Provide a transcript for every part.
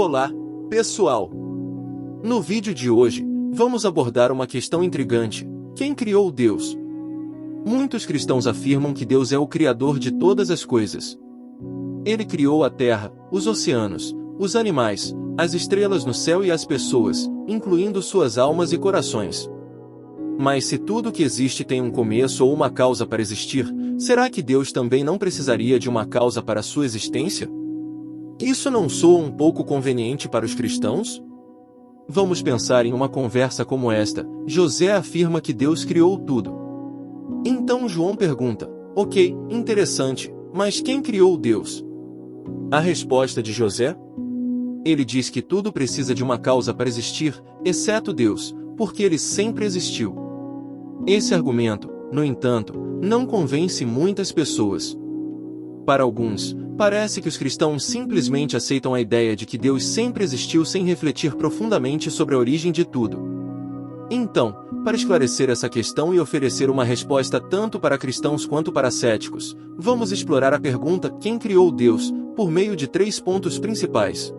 Olá, pessoal! No vídeo de hoje, vamos abordar uma questão intrigante: quem criou Deus? Muitos cristãos afirmam que Deus é o criador de todas as coisas. Ele criou a terra, os oceanos, os animais, as estrelas no céu e as pessoas, incluindo suas almas e corações. Mas se tudo que existe tem um começo ou uma causa para existir, será que Deus também não precisaria de uma causa para sua existência? Isso não soa um pouco conveniente para os cristãos? Vamos pensar em uma conversa como esta. José afirma que Deus criou tudo. Então João pergunta: ok, interessante, mas quem criou Deus? A resposta de José? Ele diz que tudo precisa de uma causa para existir, exceto Deus, porque ele sempre existiu. Esse argumento, no entanto, não convence muitas pessoas. Para alguns, parece que os cristãos simplesmente aceitam a ideia de que Deus sempre existiu sem refletir profundamente sobre a origem de tudo. Então, para esclarecer essa questão e oferecer uma resposta tanto para cristãos quanto para céticos, vamos explorar a pergunta: quem criou Deus, por meio de 3 pontos principais.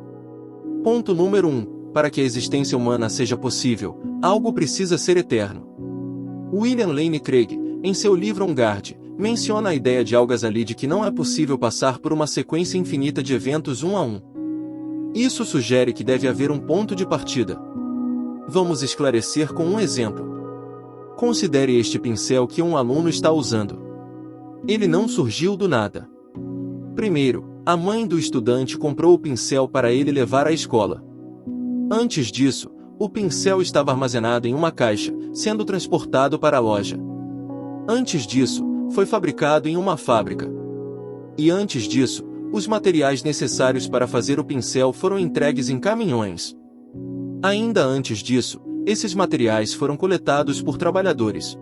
Ponto número 1. Para que a existência humana seja possível, algo precisa ser eterno. William Lane Craig, em seu livro On God, menciona a ideia de Al-Ghazali de que não é possível passar por uma sequência infinita de eventos um a um. Isso sugere que deve haver um ponto de partida. Vamos esclarecer com um exemplo. Considere este pincel que um aluno está usando. Ele não surgiu do nada. Primeiro, a mãe do estudante comprou o pincel para ele levar à escola. Antes disso, o pincel estava armazenado em uma caixa, sendo transportado para a loja. Antes disso, foi fabricado em uma fábrica. E antes disso, os materiais necessários para fazer o pincel foram entregues em caminhões. Ainda antes disso, esses materiais foram coletados por trabalhadores.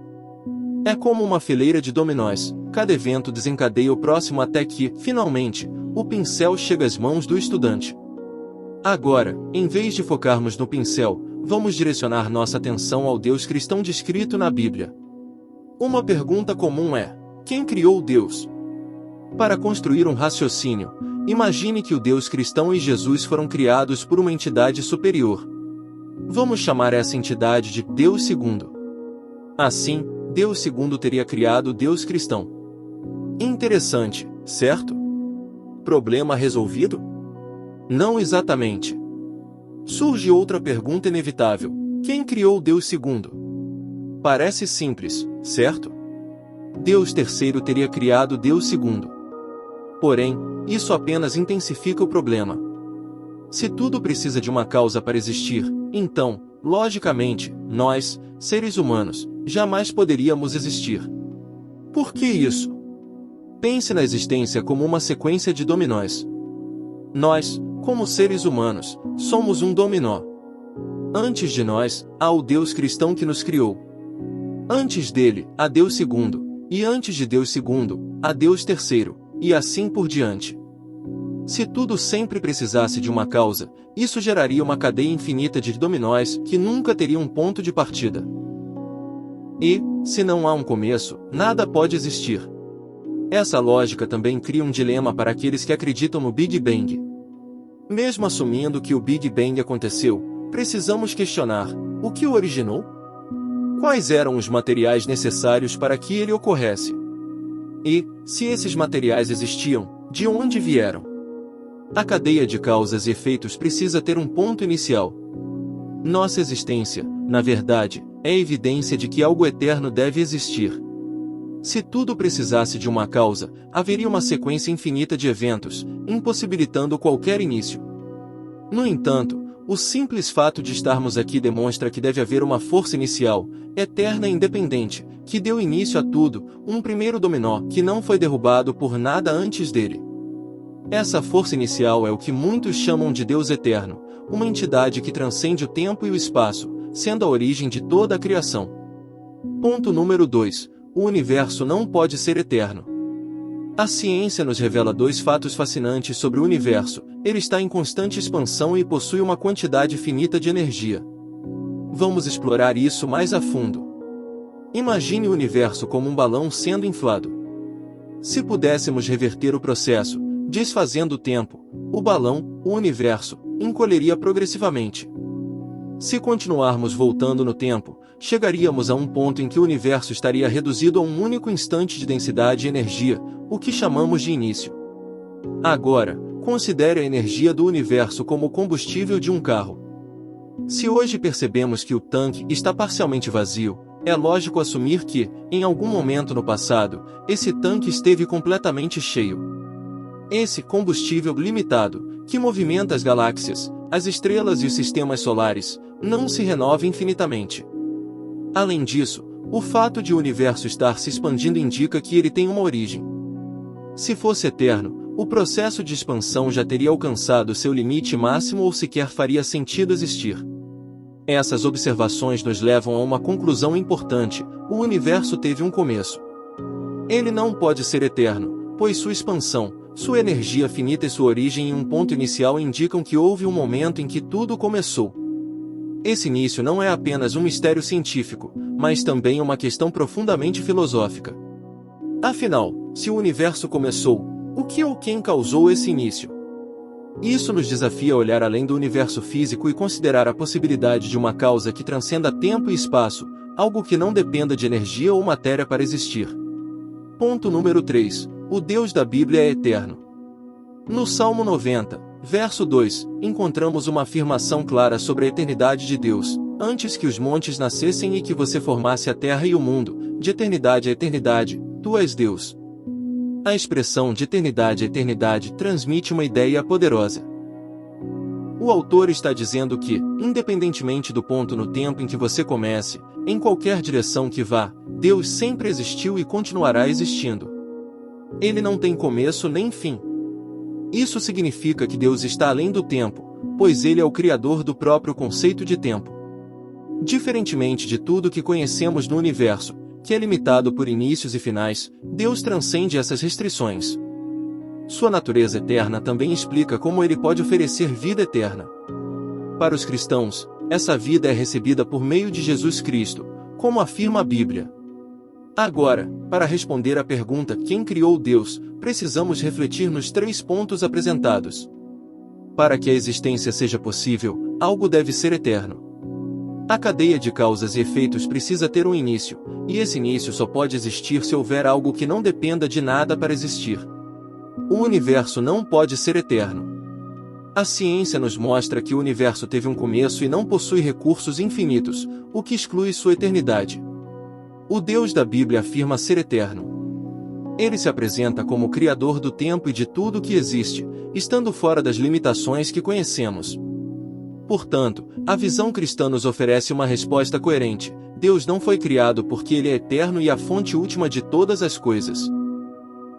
É como uma fileira de dominós, cada evento desencadeia o próximo até que, finalmente, o pincel chega às mãos do estudante. Agora, em vez de focarmos no pincel, vamos direcionar nossa atenção ao Deus cristão descrito na Bíblia. Uma pergunta comum é: quem criou Deus? Para construir um raciocínio, imagine que o Deus cristão e Jesus foram criados por uma entidade superior. Vamos chamar essa entidade de Deus segundo. Assim, Deus segundo teria criado Deus cristão. Interessante, certo? Problema resolvido? Não exatamente. Surge outra pergunta inevitável: quem criou Deus segundo? Parece simples, certo? Deus terceiro teria criado Deus segundo. Porém, isso apenas intensifica o problema. Se tudo precisa de uma causa para existir, então, logicamente, nós, seres humanos, jamais poderíamos existir. Por que isso? Pense na existência como uma sequência de dominós. Nós, como seres humanos, somos um dominó. Antes de nós, há o Deus cristão que nos criou. Antes dele, há Deus segundo, e antes de Deus segundo, há Deus terceiro, e assim por diante. Se tudo sempre precisasse de uma causa, isso geraria uma cadeia infinita de dominós que nunca teria um ponto de partida. E, se não há um começo, nada pode existir. Essa lógica também cria um dilema para aqueles que acreditam no Big Bang. Mesmo assumindo que o Big Bang aconteceu, precisamos questionar: o que o originou? Quais eram os materiais necessários para que ele ocorresse? E, se esses materiais existiam, de onde vieram? A cadeia de causas e efeitos precisa ter um ponto inicial. Nossa existência, na verdade, é evidência de que algo eterno deve existir. Se tudo precisasse de uma causa, haveria uma sequência infinita de eventos, impossibilitando qualquer início. No entanto, o simples fato de estarmos aqui demonstra que deve haver uma força inicial, eterna e independente, que deu início a tudo, um primeiro dominó que não foi derrubado por nada antes dele. Essa força inicial é o que muitos chamam de Deus eterno, uma entidade que transcende o tempo e o espaço, sendo a origem de toda a criação. Ponto número 2. O universo não pode ser eterno. A ciência nos revela 2 fatos fascinantes sobre o universo: ele está em constante expansão e possui uma quantidade finita de energia. Vamos explorar isso mais a fundo. Imagine o universo como um balão sendo inflado. Se pudéssemos reverter o processo, desfazendo o tempo, o balão, o universo, encolheria progressivamente. Se continuarmos voltando no tempo, chegaríamos a um ponto em que o universo estaria reduzido a um único instante de densidade e energia, o que chamamos de início. Agora, considere a energia do universo como o combustível de um carro. Se hoje percebemos que o tanque está parcialmente vazio, é lógico assumir que, em algum momento no passado, esse tanque esteve completamente cheio. Esse combustível limitado, que movimenta as galáxias, as estrelas e os sistemas solares, não se renova infinitamente. Além disso, o fato de o universo estar se expandindo indica que ele tem uma origem. Se fosse eterno, o processo de expansão já teria alcançado seu limite máximo ou sequer faria sentido existir. Essas observações nos levam a uma conclusão importante: o universo teve um começo. Ele não pode ser eterno, pois sua expansão, sua energia finita e sua origem em um ponto inicial indicam que houve um momento em que tudo começou. Esse início não é apenas um mistério científico, mas também uma questão profundamente filosófica. Afinal, se o universo começou, o que ou quem causou esse início? Isso nos desafia a olhar além do universo físico e considerar a possibilidade de uma causa que transcenda tempo e espaço, algo que não dependa de energia ou matéria para existir. Ponto número 3. O Deus da Bíblia é eterno. No Salmo 90, verso 2, encontramos uma afirmação clara sobre a eternidade de Deus: antes que os montes nascessem e que você formasse a terra e o mundo, de eternidade a eternidade, tu és Deus. A expressão de eternidade a eternidade transmite uma ideia poderosa. O autor está dizendo que, independentemente do ponto no tempo em que você comece, em qualquer direção que vá, Deus sempre existiu e continuará existindo. Ele não tem começo nem fim. Isso significa que Deus está além do tempo, pois ele é o criador do próprio conceito de tempo. Diferentemente de tudo que conhecemos no universo, que é limitado por inícios e finais, Deus transcende essas restrições. Sua natureza eterna também explica como ele pode oferecer vida eterna. Para os cristãos, essa vida é recebida por meio de Jesus Cristo, como afirma a Bíblia. Agora, para responder à pergunta quem criou Deus, precisamos refletir nos 3 pontos apresentados. Para que a existência seja possível, algo deve ser eterno. A cadeia de causas e efeitos precisa ter um início, e esse início só pode existir se houver algo que não dependa de nada para existir. O universo não pode ser eterno. A ciência nos mostra que o universo teve um começo e não possui recursos infinitos, o que exclui sua eternidade. O Deus da Bíblia afirma ser eterno. Ele se apresenta como o Criador do tempo e de tudo que existe, estando fora das limitações que conhecemos. Portanto, a visão cristã nos oferece uma resposta coerente: Deus não foi criado porque ele é eterno e a fonte última de todas as coisas.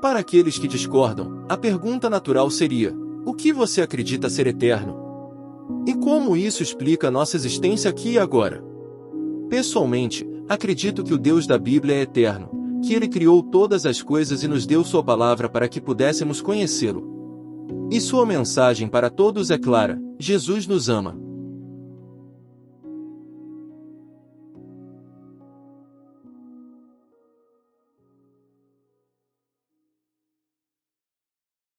Para aqueles que discordam, a pergunta natural seria: o que você acredita ser eterno? E como isso explica a nossa existência aqui e agora? Pessoalmente, acredito que o Deus da Bíblia é eterno, que ele criou todas as coisas e nos deu sua palavra para que pudéssemos conhecê-lo. E sua mensagem para todos é clara: Jesus nos ama.